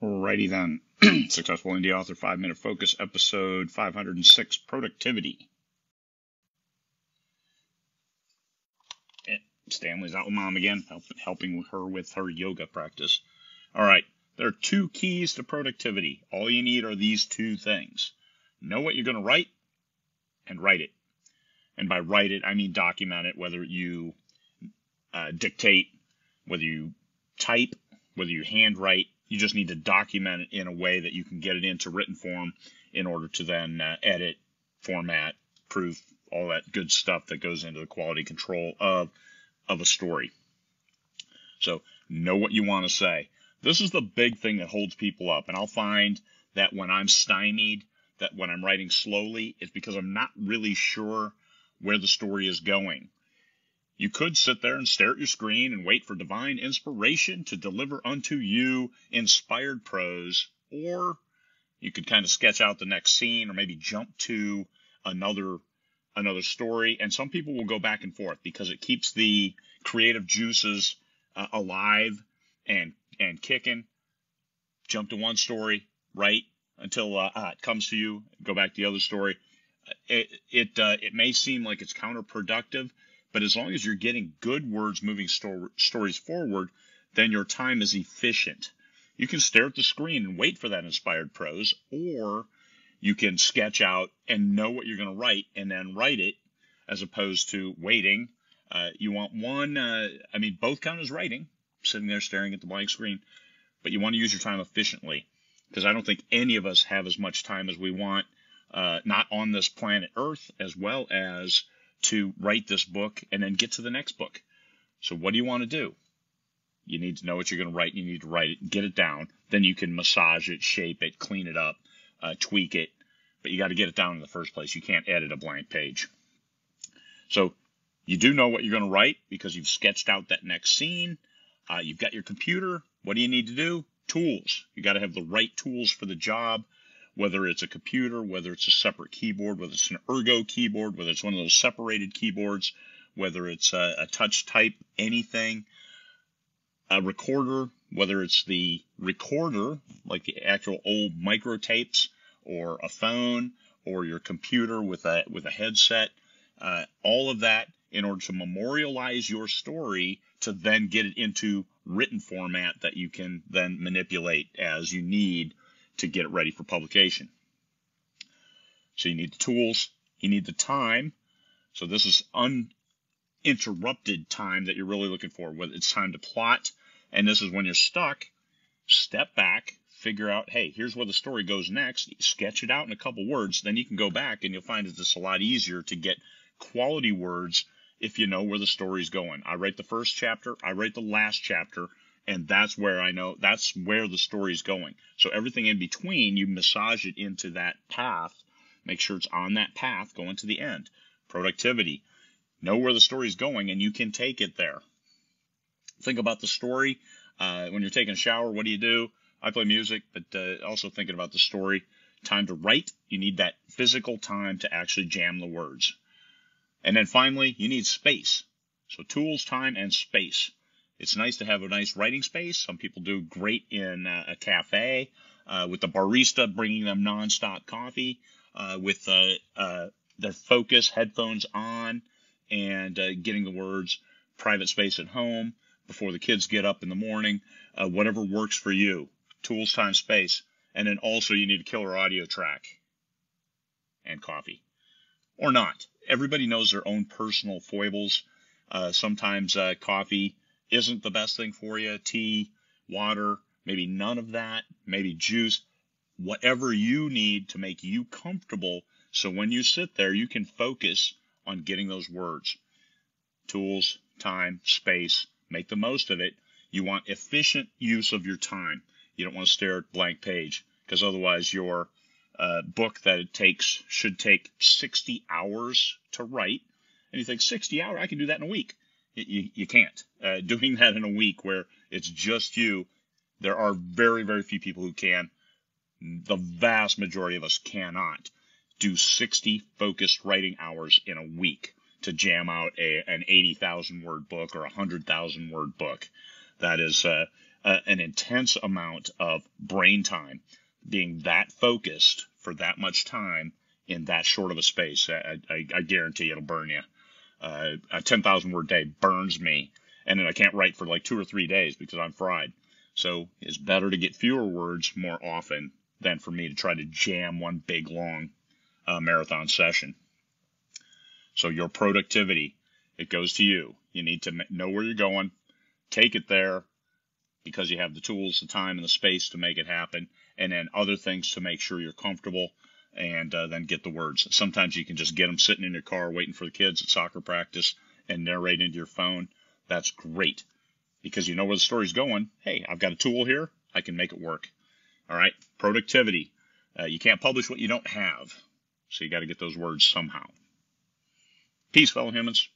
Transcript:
Alrighty then. Successful Indie Author 5-Minute Focus, episode 506, Productivity. Stanley's out with Mom again, helping her with her yoga practice. Alright, there are two keys to productivity. All you need are these two things. Know what you're going to write, and write it. And by write it, I mean document it, whether you dictate, whether you type, whether you handwrite. You just need to document it in a way that you can get it into written form in order to then edit, format, proof, all that good stuff that goes into the quality control of a story. So know what you want to say. This is the big thing that holds people up. And I'll find that when I'm stymied, that when I'm writing slowly, it's because I'm not really sure where the story is going. You could sit there and stare at your screen and wait for divine inspiration to deliver unto you inspired prose, or you could kind of sketch out the next scene or maybe jump to another story. And some people will go back and forth because it keeps the creative juices alive and kicking. Jump to one story, write until it comes to you, go back to the other story. It may seem like it's counterproductive, but as long as you're getting good words moving stories forward, then your time is efficient. You can stare at the screen and wait for that inspired prose, or you can sketch out and know what you're going to write and then write it, as opposed to waiting. You want one, both count as writing, sitting there staring at the blank screen, but you want to use your time efficiently, because I don't think any of us have as much time as we want, not on this planet Earth, as well as to write this book and then get to the next book. So what do you want to do? You need to know what you're going to write. You need to write it, get it down. Then you can massage it, shape it, clean it up, tweak it. But you got to get it down in the first place. You can't edit a blank page. So you do know what you're going to write because you've sketched out that next scene. You've got your computer. What do you need to do? Tools. You got to have the right tools for the job. Whether it's a computer, whether it's a separate keyboard, whether it's an ergo keyboard, whether it's one of those separated keyboards, whether it's a touch type, anything, a recorder, whether it's the recorder, like the actual old micro tapes, or a phone, or your computer with a headset, all of that in order to memorialize your story to then get it into written format that you can then manipulate as you need to get it ready for publication. So you need the tools, you need the time. So this is uninterrupted time that you're really looking for, whether it's time to plot, and this is when you're stuck, step back, figure out, hey, here's where the story goes next, sketch it out in a couple words, then you can go back and you'll find it's just a lot easier to get quality words if you know where the story's going. I write the first chapter, I write the last chapter, and that's where I know that's where the story's going. So everything in between, you massage it into that path. Make sure it's on that path going to the end. Productivity. Know where the story's going, and you can take it there. Think about the story. When you're taking a shower, what do? I play music, but also thinking about the story. Time to write. You need that physical time to actually jam the words. And then finally, you need space. So tools, time, and space. It's nice to have a nice writing space. Some people do great in a cafe with the barista bringing them nonstop coffee with their focus, headphones on, and getting the words, private space at home before the kids get up in the morning, whatever works for you. Tools, time, space. And then also you need a killer audio track and coffee. Or not. Everybody knows their own personal foibles. Sometimes coffee isn't the best thing for you. Tea, water, maybe none of that, maybe juice, whatever you need to make you comfortable so when you sit there, you can focus on getting those words. Tools, time, space, make the most of it. You want efficient use of your time. You don't want to stare at a blank page, because otherwise your book that should take 60 hours to write, and you think 60 hours, I can do that in a week. You can't. Doing that in a week where it's just you, there are very, very few people who can. The vast majority of us cannot do 60 focused writing hours in a week to jam out an 80,000 word book or a 100,000 word book. That is an intense amount of brain time, being that focused for that much time in that short of a space. I guarantee it'll burn you. A 10,000 word day burns me, and then I can't write for like 2 or 3 days because I'm fried. So it's better to get fewer words more often than for me to try to jam one big long marathon session. So your productivity, it goes to you. You need to know where you're going, take it there because you have the tools, the time, and the space to make it happen, and then other things to make sure you're comfortable, and then get the words. Sometimes you can just get them sitting in your car waiting for the kids at soccer practice and narrate into your phone. That's great because you know where the story's going. Hey, I've got a tool here. I can make it work. All right, productivity. You can't publish what you don't have, so you got to get those words somehow. Peace, fellow humans.